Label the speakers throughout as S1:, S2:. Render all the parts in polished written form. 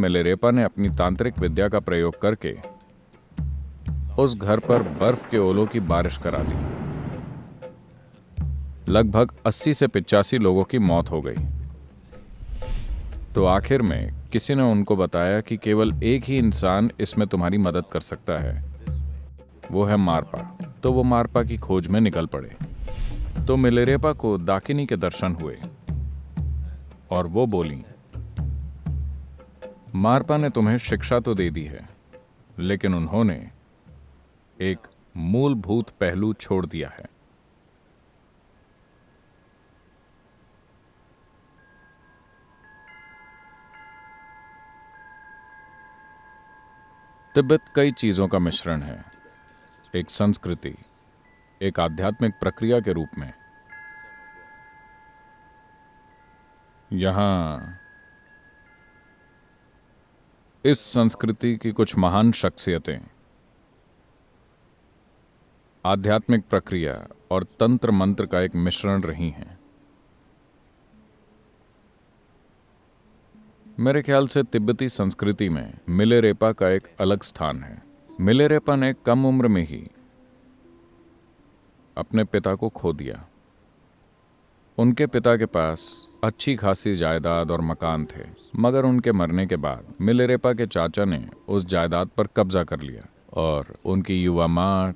S1: मिलेरेपा ने अपनी तांत्रिक विद्या का प्रयोग करके उस घर पर बर्फ के ओलों की बारिश करा दी। लगभग 80 से 85 लोगों की मौत हो गई। तो आखिर में किसी ने उनको बताया कि केवल एक ही इंसान इसमें तुम्हारी मदद कर सकता है, वो है मारपा। तो वो मारपा की खोज में निकल पड़े। तो मिलेरेपा को दाकिनी के दर्शन हुए और वो बोली, मारपा ने तुम्हें शिक्षा तो दे दी है, लेकिन उन्होंने एक मूलभूत पहलू छोड़ दिया है। तिब्बत कई चीजों का मिश्रण है, एक संस्कृति, एक आध्यात्मिक प्रक्रिया के रूप में। यहां इस संस्कृति की कुछ महान शख्सियतें आध्यात्मिक प्रक्रिया और तंत्र मंत्र का एक मिश्रण रही हैं। मेरे ख्याल से तिब्बती संस्कृति में मिलेरेपा का एक अलग स्थान है। मिलेरेपा ने कम उम्र में ही अपने पिता को खो दिया। उनके पिता के पास अच्छी खासी जायदाद और मकान थे, मगर उनके मरने के बाद मिलेरेपा के चाचा ने उस जायदाद पर कब्जा कर लिया और उनकी युवा माँ,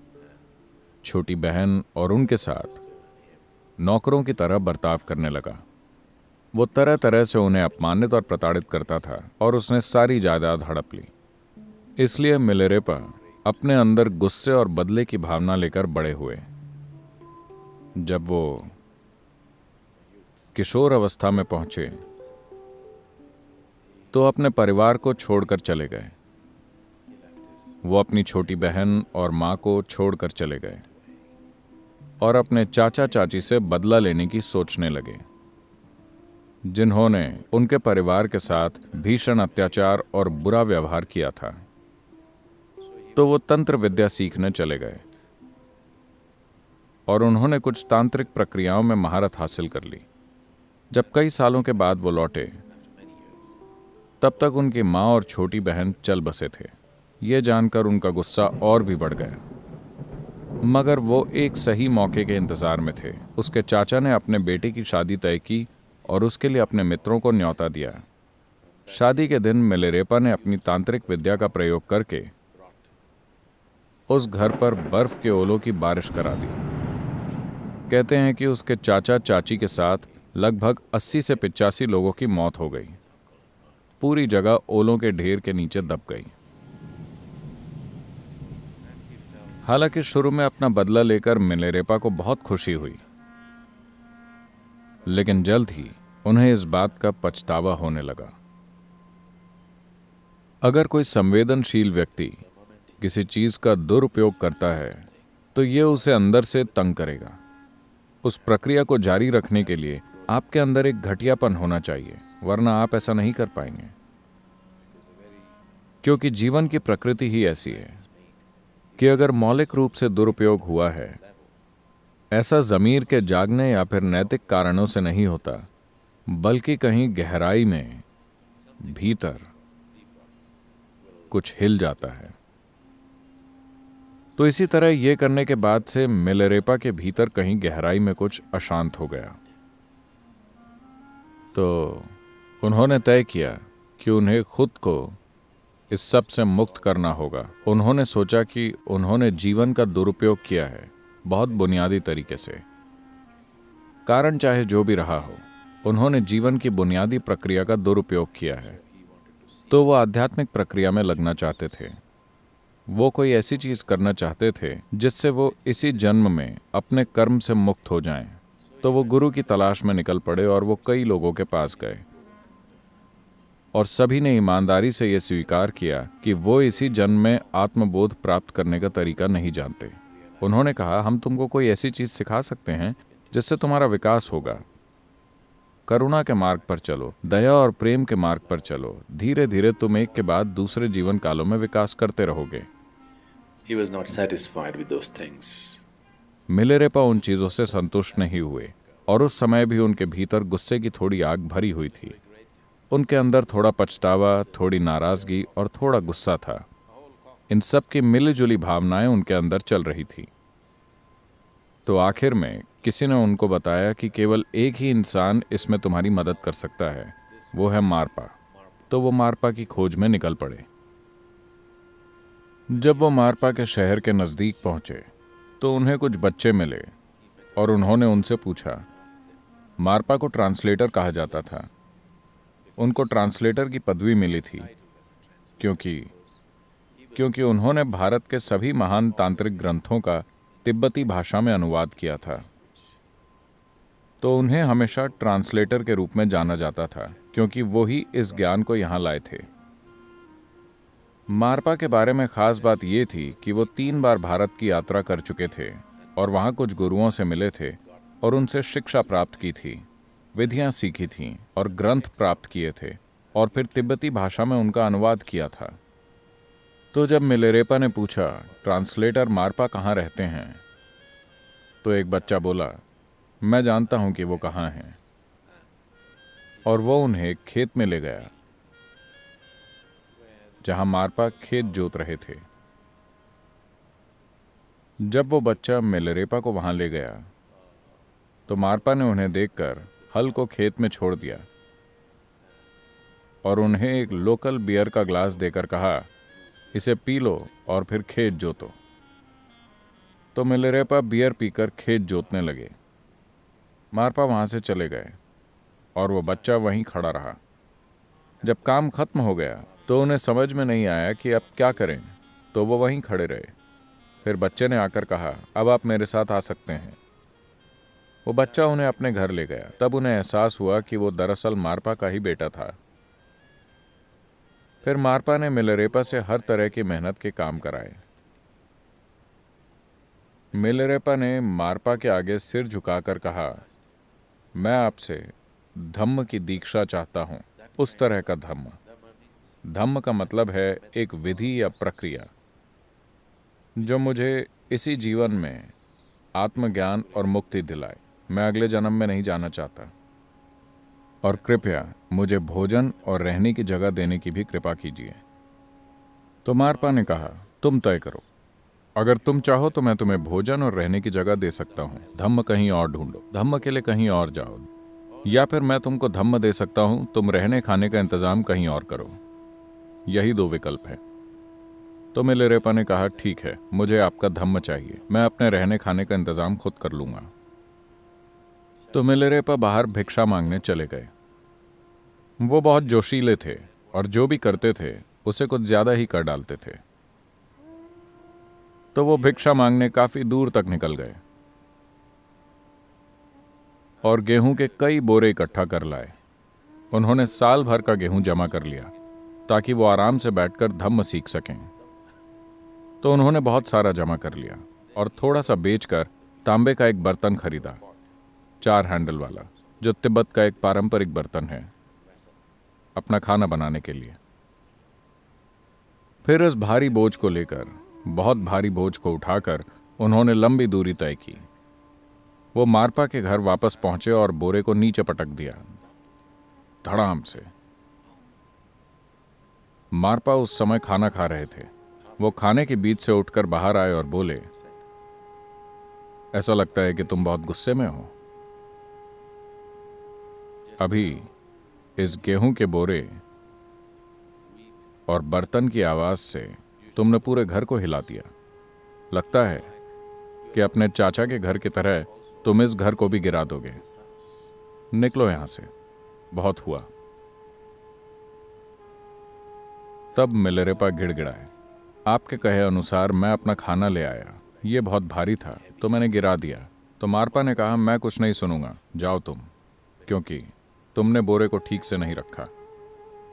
S1: छोटी बहन और उनके साथ नौकरों की तरह बर्ताव करने लगा। वो तरह तरह से उन्हें अपमानित और प्रताड़ित करता था और उसने सारी जायदाद हड़प ली। इसलिए मिलेरेपा अपने अंदर गुस्से और बदले की भावना लेकर बड़े हुए। जब वो किशोर अवस्था में पहुंचे तो अपने परिवार को छोड़कर चले गए। वो अपनी छोटी बहन और मां को छोड़कर चले गए और अपने चाचा चाची से बदला लेने की सोचने लगे, जिन्होंने उनके परिवार के साथ भीषण अत्याचार और बुरा व्यवहार किया था। तो वो तंत्र विद्या सीखने चले गए और उन्होंने कुछ तांत्रिक प्रक्रियाओं में महारत हासिल कर ली। जब कई सालों के बाद वो लौटे, तब तक उनकी माँ और छोटी बहन चल बसे थे। ये जानकर उनका गुस्सा और भी बढ़ गया, मगर वो एक सही मौके के इंतजार में थे। उसके चाचा ने अपने बेटे की शादी तय की और उसके लिए अपने मित्रों को न्योता दिया। शादी के दिन मिलेरेपा ने अपनी तांत्रिक विद्या का प्रयोग करके उस घर पर बर्फ के ओलों की बारिश करा दी। कहते हैं कि उसके चाचा चाची के साथ लगभग 80 से 85 लोगों की मौत हो गई। पूरी जगह ओलों के ढेर के नीचे दब गई। हालांकि शुरू में अपना बदला लेकर मिलेरेपा को बहुत खुशी हुई, लेकिन जल्द ही उन्हें इस बात का पछतावा होने लगा। अगर कोई संवेदनशील व्यक्ति किसी चीज का दुरुपयोग करता है तो ये उसे अंदर से तंग करेगा। उस प्रक्रिया को जारी रखने के लिए आपके अंदर एक घटियापन होना चाहिए, वरना आप ऐसा नहीं कर पाएंगे, क्योंकि जीवन की प्रकृति ही ऐसी है कि अगर मौलिक रूप से दुरुपयोग हुआ है, ऐसा ज़मीर के जागने या फिर नैतिक कारणों से नहीं होता, बल्कि कहीं गहराई में भीतर कुछ हिल जाता है। तो इसी तरह ये करने के बाद से मिलेरेपा के भीतर कहीं गहराई में कुछ अशांत हो गया। तो उन्होंने तय किया कि उन्हें खुद को इस सब से मुक्त करना होगा। उन्होंने सोचा कि उन्होंने जीवन का दुरुपयोग किया है, बहुत बुनियादी तरीके से। कारण चाहे जो भी रहा हो, उन्होंने जीवन की बुनियादी प्रक्रिया का दुरुपयोग किया है। तो वो आध्यात्मिक प्रक्रिया में लगना चाहते थे। वो कोई ऐसी चीज करना चाहते थे जिससे वो इसी जन्म में अपने कर्म से मुक्त हो जाएं। तो वो गुरु की तलाश में निकल पड़े और वो कई लोगों के पास गए और सभी ने ईमानदारी से ये स्वीकार किया कि वो इसी जन्म में आत्मबोध प्राप्त करने का तरीका नहीं जानते। उन्होंने कहा, हम तुमको कोई ऐसी चीज सिखा सकते हैं जिससे तुम्हारा विकास होगा। करुणा के मार्ग पर चलो, दया और प्रेम के मार्ग पर चलो। धीरे धीरे तुम एक के बाद दूसरे जीवन कालों में विकास करते रहोगे।
S2: He was not satisfied with those things.
S1: मिलेरेपा उन चीजों से संतुष्ट नहीं हुए और उस समय भी उनके भीतर गुस्से की थोड़ी आग भरी हुई थी। उनके अंदर थोड़ा पछतावा, थोड़ी नाराजगी और थोड़ा गुस्सा था। इन सब की मिलीजुली भावनाएं उनके अंदर चल रही थी। तो आखिर में किसी ने उनको बताया कि केवल एक ही इंसान इसमें तुम्हारी मदद कर सकता है, वो है मारपा। तो वो मारपा की खोज में निकल पड़े। जब वो मारपा के शहर के नज़दीक पहुंचे तो उन्हें कुछ बच्चे मिले और उन्होंने उनसे पूछा। मारपा को ट्रांसलेटर कहा जाता था। उनको ट्रांसलेटर की पदवी मिली थी क्योंकि उन्होंने भारत के सभी महान तांत्रिक ग्रंथों का तिब्बती भाषा में अनुवाद किया था। तो उन्हें हमेशा ट्रांसलेटर के रूप में जाना जाता था, क्योंकि वो ही इस ज्ञान को यहाँ लाए थे। मारपा के बारे में खास बात ये थी कि वो 3 बार भारत की यात्रा कर चुके थे और वहाँ कुछ गुरुओं से मिले थे और उनसे शिक्षा प्राप्त की थी, विधियाँ सीखी थीं और ग्रंथ प्राप्त किए थे और फिर तिब्बती भाषा में उनका अनुवाद किया था। तो जब मिलेरेपा ने पूछा, ट्रांसलेटर मारपा कहाँ रहते हैं, तो एक बच्चा बोला, मैं जानता हूं कि वो कहाँ हैं। और वो उन्हें खेत में ले गया जहां मारपा खेत जोत रहे थे। जब वो बच्चा मिलेरेपा को वहां ले गया तो मारपा ने उन्हें देखकर हल को खेत में छोड़ दिया और उन्हें एक लोकल बियर का ग्लास देकर कहा, इसे पी लो और फिर खेत जोतो। तो मिलेरेपा बियर पीकर खेत जोतने लगे। मारपा वहां से चले गए और वो बच्चा वहीं खड़ा रहा। जब काम खत्म हो गया तो उन्हें समझ में नहीं आया कि अब क्या करें, तो वो वहीं खड़े रहे। फिर बच्चे ने आकर कहा, अब आप मेरे साथ आ सकते हैं। वो बच्चा उन्हें अपने घर ले गया। तब उन्हें एहसास हुआ कि वो दरअसल मारपा का ही बेटा था। फिर मारपा ने मिलेरेपा से हर तरह की मेहनत के काम कराए। मिलेरेपा ने मारपा के आगे सिर झुकाकर कहा, मैं आपसे धम्म की दीक्षा चाहता हूं, उस तरह का धम्म। धम्म का मतलब है एक विधि या प्रक्रिया जो मुझे इसी जीवन में आत्मज्ञान और मुक्ति दिलाए। मैं अगले जन्म में नहीं जाना चाहता, और कृपया मुझे भोजन और रहने की जगह देने की भी कृपा कीजिए। तो मारपा ने कहा, तुम तय करो, अगर तुम चाहो तो मैं तुम्हें भोजन और रहने की जगह दे सकता हूँ। धम्म कहीं और ढूंढो, धम्म के लिए कहीं और जाओ, या फिर मैं तुमको धम्म दे सकता हूँ, तुम रहने खाने का इंतजाम कहीं और करो। यही 2 विकल्प है। तो मिलेरेपा ने कहा, ठीक है, मुझे आपका धम्म चाहिए, मैं अपने रहने खाने का इंतजाम खुद कर लूंगा। तो मिलेरेपा बाहर भिक्षा मांगने चले गए। वो बहुत जोशीले थे और जो भी करते थे उसे कुछ ज्यादा ही कर डालते थे। तो वो भिक्षा मांगने काफी दूर तक निकल गए और गेहूं के कई बोरे इकट्ठा कर लाए। उन्होंने साल भर का गेहूं जमा कर लिया ताकि वो आराम से बैठकर धम्म सीख सकें। तो उन्होंने बहुत सारा जमा कर लिया और थोड़ा सा बेचकर तांबे का एक बर्तन खरीदा, 4 हैंडल वाला, जो तिब्बत का एक पारंपरिक बर्तन है अपना खाना बनाने के लिए। फिर इस भारी बोझ को लेकर, बहुत भारी बोझ को उठाकर उन्होंने लंबी दूरी तय की। वो मारपा के घर वापस पहुंचे और बोरे को नीचे पटक दिया धड़ाम से। मारपा उस समय खाना खा रहे थे। वो खाने के बीच से उठकर बाहर आए और बोले, ऐसा लगता है कि तुम बहुत गुस्से में हो। अभी इस गेहूं के बोरे और बर्तन की आवाज से तुमने पूरे घर को हिला दिया। लगता है कि अपने चाचा के घर की तरह तुम इस घर को भी गिरा दोगे। निकलो यहां से, बहुत हुआ। तब मिलेरेपा गिड़गिड़ाए, आपके कहे अनुसार मैं अपना खाना ले आया, ये बहुत भारी था तो मैंने गिरा दिया। तो मारपा ने कहा, मैं कुछ नहीं सुनूंगा, जाओ तुम, क्योंकि तुमने बोरे को ठीक से नहीं रखा,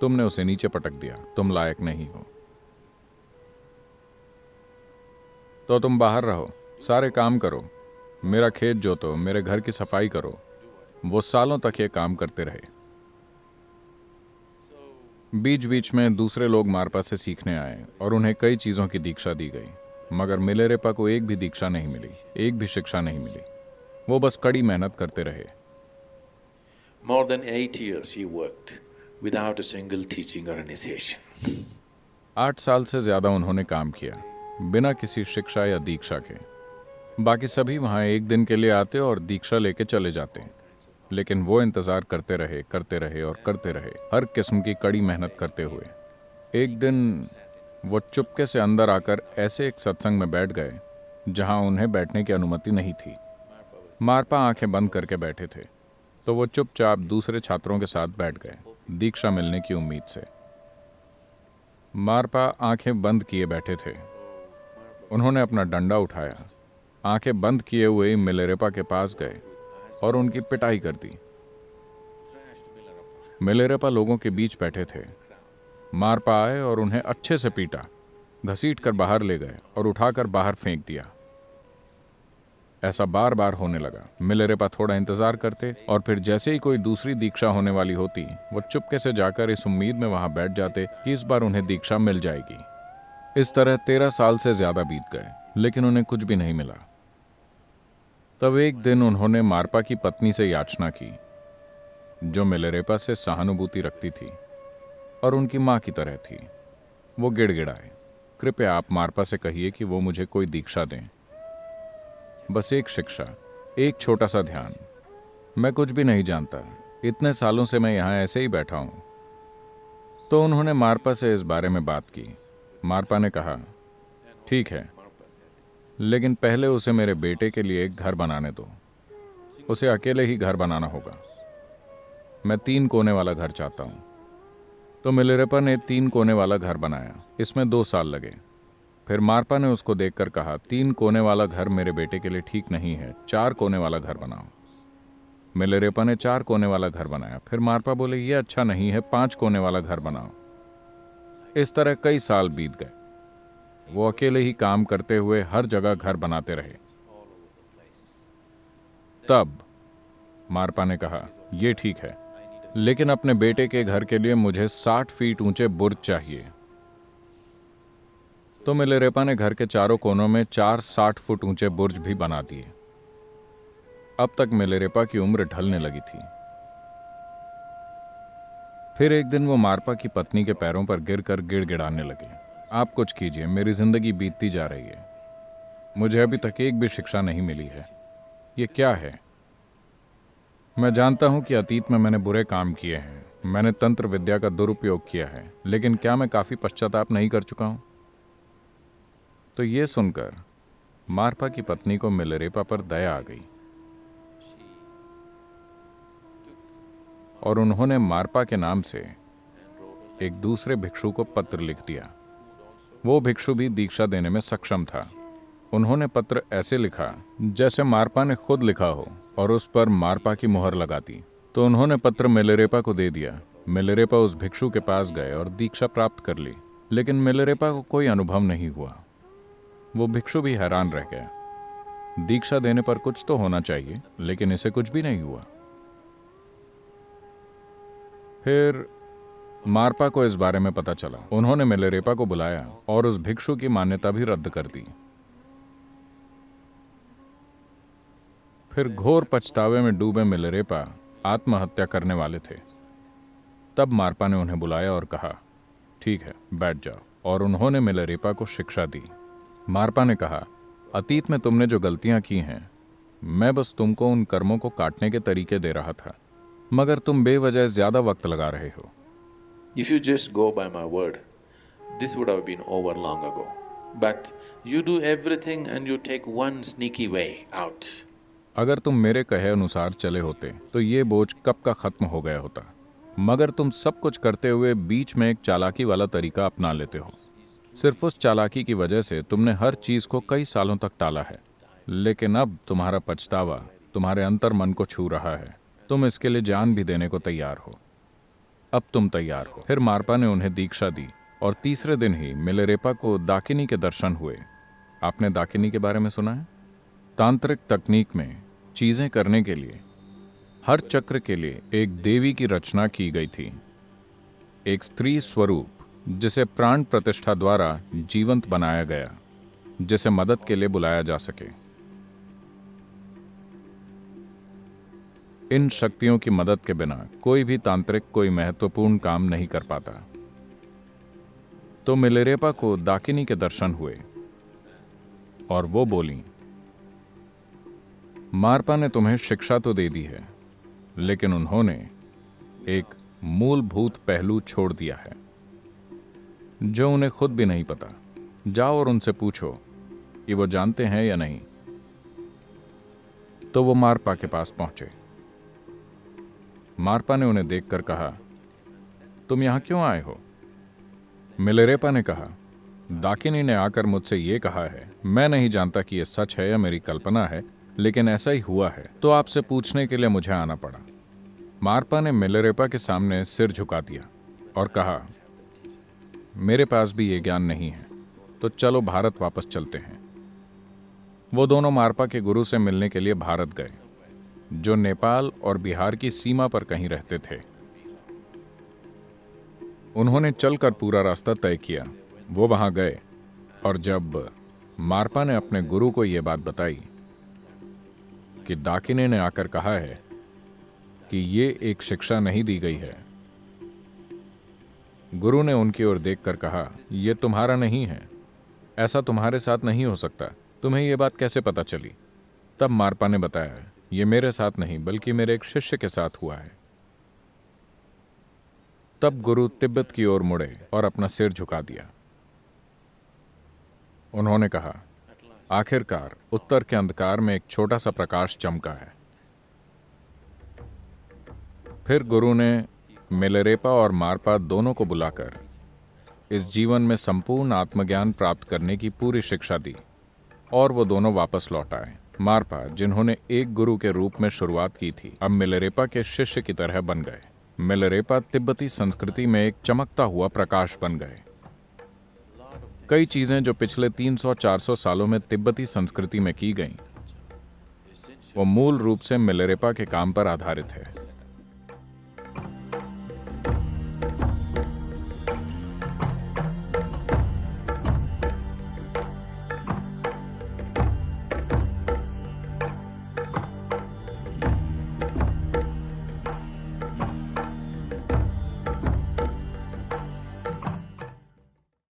S1: तुमने उसे नीचे पटक दिया, तुम लायक नहीं हो। तो तुम बाहर रहो, सारे काम करो, मेरा खेत जोतो, मेरे घर की सफाई करो। वो सालों तक ये काम करते रहे। बीच बीच में दूसरे लोग मारपा से सीखने आए और उन्हें कई चीजों की दीक्षा दी गई, मगर मिलेरेपा को एक भी दीक्षा नहीं मिली, एक भी शिक्षा नहीं मिली। वो बस कड़ी मेहनत करते रहे।
S2: More than 8 years he worked without a single teaching or initiation.
S1: 8 साल से ज्यादा उन्होंने काम किया बिना किसी शिक्षा या दीक्षा के। बाकी सभी वहां एक दिन के लिए आते और दीक्षा लेके चले जाते, लेकिन वो इंतजार करते रहे और करते रहे, हर किस्म की कड़ी मेहनत करते हुए। एक दिन वो चुपके से अंदर आकर ऐसे एक सत्संग में बैठ गए जहां उन्हें बैठने की अनुमति नहीं थी। मारपा आंखें बंद करके बैठे थे, तो वो चुपचाप दूसरे छात्रों के साथ बैठ गए, दीक्षा मिलने की उम्मीद से। मारपा आंखें बंद किए बैठे थे। उन्होंने अपना डंडा उठाया, आंखें बंद किए हुए ही मिलेरेपा के पास गए और उनकी पिटाई कर दी। मिलेरेपा लोगों के बीच बैठे थे। मारपा आए और उन्हें अच्छे से पीटा, घसीट कर बाहर ले गए और उठाकर बाहर फेंक दिया। ऐसा बार बार होने लगा। मिलेरेपा थोड़ा इंतजार करते और फिर जैसे ही कोई दूसरी दीक्षा होने वाली होती, वो चुपके से जाकर इस उम्मीद में वहां बैठ जाते कि इस बार उन्हें दीक्षा मिल जाएगी। इस तरह 13 साल से ज्यादा बीत गए, लेकिन उन्हें कुछ भी नहीं मिला। तब एक दिन उन्होंने मारपा की पत्नी से याचना की, जो मिलेरेपा से सहानुभूति रखती थी और उनकी मां की तरह थी। वो गिड़गिड़ाए, कृपया आप मारपा से कहिए कि वो मुझे कोई दीक्षा दें, बस एक शिक्षा, एक छोटा सा ध्यान। मैं कुछ भी नहीं जानता, इतने सालों से मैं यहां ऐसे ही बैठा हूं। तो उन्होंने मारपा से इस बारे में बात की। मारपा ने कहा, ठीक है, लेकिन पहले उसे मेरे बेटे के लिए एक घर बनाने दो। उसे अकेले ही घर बनाना होगा। मैं 3 कोने वाला घर चाहता हूं। तो मिलेरेपा ने 3 कोने वाला घर बनाया। इसमें 2 साल लगे। फिर मारपा ने उसको देखकर कहा, 3 कोने वाला घर मेरे बेटे के लिए ठीक नहीं है, 4 कोने वाला घर बनाओ। मिलेरेपा ने 4 कोने वाला घर बनाया। फिर मारपा बोले, ये अच्छा नहीं है, 5 कोने वाला घर बनाओ। इस तरह कई साल बीत गए। वो अकेले ही काम करते हुए हर जगह घर बनाते रहे। तब मारपा ने कहा, यह ठीक है, लेकिन अपने बेटे के घर के लिए मुझे 60 फीट ऊंचे बुर्ज चाहिए। तो मिलेरेपा ने घर के चारों कोनों में 4 60 फुट ऊंचे बुर्ज भी बना दिए। अब तक मिलेरेपा की उम्र ढलने लगी थी। फिर एक दिन वो मारपा की पत्नी के पैरों पर गिरकर गिड़गिड़ाने लगे, आप कुछ कीजिए, मेरी जिंदगी बीतती जा रही है, मुझे अभी तक एक भी शिक्षा नहीं मिली है। ये क्या है? मैं जानता हूं कि अतीत में मैंने बुरे काम किए हैं, मैंने तंत्र विद्या का दुरुपयोग किया है, लेकिन क्या मैं काफी पश्चाताप नहीं कर चुका हूं? तो ये सुनकर मारपा की पत्नी को मिलेरेपा पर दया आ गई और उन्होंने मारपा के नाम से एक दूसरे भिक्षु को पत्र लिख दिया। वो भिक्षु भी दीक्षा देने में सक्षम था। उन्होंने पत्र ऐसे लिखा जैसे मारपा ने खुद लिखा हो और उस पर मारपा की मुहर लगा दी। तो उन्होंने पत्र मिलेरेपा को दे दिया। मिलेरेपा उस भिक्षु के पास गए और दीक्षा प्राप्त कर ली, लेकिन मिलेरेपा को कोई अनुभव नहीं हुआ। वो भिक्षु भी हैरान रह गया। दीक्षा देने पर कुछ तो होना चाहिए, लेकिन इसे कुछ भी नहीं हुआ। फिर मारपा को इस बारे में पता चला। उन्होंने मिलेरेपा को बुलाया और उस भिक्षु की मान्यता भी रद्द कर दी। फिर घोर पछतावे में डूबे मिलेरेपा आत्महत्या करने वाले थे। तब मारपा ने उन्हें बुलाया और कहा, ठीक है, बैठ जाओ, और उन्होंने मिलेरेपा को शिक्षा दी। मारपा ने कहा, अतीत में तुमने जो गलतियां की हैं, मैं बस तुमको उन कर्मों को काटने के तरीके दे रहा था, मगर तुम बेवजह ज्यादा वक्त लगा रहे हो।
S2: If you just go by my word, this would have been over long ago. But you do everything and you take one sneaky way out.
S1: अगर तुम मेरे कहे अनुसार चले होते तो ये बोझ कब का खत्म हो गया होता, मगर तुम सब कुछ करते हुए बीच में एक चालाकी वाला तरीका अपना लेते हो। सिर्फ उस चालाकी की वजह से तुमने हर चीज को कई सालों तक टाला है, लेकिन अब तुम्हारा पछतावा तुम्हारे अंतर मन को छू रहा है। तुम इसके लिए जान भी देने को तैयार हो। अब तुम तैयार हो। फिर मारपा ने उन्हें दीक्षा दी और तीसरे दिन ही मिलेरेपा को दाकिनी के दर्शन हुए। आपने दाकिनी के बारे में सुना है? तांत्रिक तकनीक में चीजें करने के लिए हर चक्र के लिए एक देवी की रचना की गई थी, एक स्त्री स्वरूप जिसे प्राण प्रतिष्ठा द्वारा जीवंत बनाया गया, जिसे मदद के लिए बुलाया जा सके। इन शक्तियों की मदद के बिना कोई भी तांत्रिक कोई महत्वपूर्ण काम नहीं कर पाता। तो मिलेरेपा को दाकिनी के दर्शन हुए और वो बोली, मारपा ने तुम्हें शिक्षा तो दे दी है, लेकिन उन्होंने एक मूलभूत पहलू छोड़ दिया है जो उन्हें खुद भी नहीं पता। जाओ और उनसे पूछो कि वो जानते हैं या नहीं। तो वो मारपा के पास पहुंचे। मारपा ने उन्हें देखकर कहा, तुम यहां क्यों आए हो? मिलेरेपा ने कहा, दाकिनी ने आकर मुझसे ये कहा है। मैं नहीं जानता कि यह सच है या मेरी कल्पना है, लेकिन ऐसा ही हुआ है, तो आपसे पूछने के लिए मुझे आना पड़ा। मारपा ने मिलेरेपा के सामने सिर झुका दिया और कहा, मेरे पास भी ये ज्ञान नहीं है, तो चलो भारत वापस चलते हैं। वो दोनों मारपा के गुरु से मिलने के लिए भारत गए, जो नेपाल और बिहार की सीमा पर कहीं रहते थे। उन्होंने चलकर पूरा रास्ता तय किया। वो वहां गए और जब मारपा ने अपने गुरु को यह बात बताई कि दाकिनी ने आकर कहा है कि ये एक शिक्षा नहीं दी गई है, गुरु ने उनकी ओर देखकर कहा, यह तुम्हारा नहीं है, ऐसा तुम्हारे साथ नहीं हो सकता। तुम्हें यह बात कैसे पता चली? तब मारपा ने बताया, यह मेरे साथ नहीं बल्कि मेरे एक शिष्य के साथ हुआ है। तब गुरु तिब्बत की ओर मुड़े और अपना सिर झुका दिया। उन्होंने कहा, आखिरकार उत्तर के अंधकार में एक छोटा सा प्रकाश चमका है। फिर गुरु ने मिलेरेपा और मारपा दोनों को बुलाकर इस जीवन में संपूर्ण आत्मज्ञान प्राप्त करने की पूरी शिक्षा दी और वो दोनों वापस लौट आए। मारपा, जिन्होंने एक गुरु के रूप में शुरुआत की थी, अब मिलेरेपा के शिष्य की तरह बन गए। मिलेरेपा तिब्बती संस्कृति में एक चमकता हुआ प्रकाश बन गए। कई चीजें जो पिछले 300-400 सालों में तिब्बती संस्कृति में की गईं, वो मूल रूप से मिलेरेपा के काम पर आधारित है।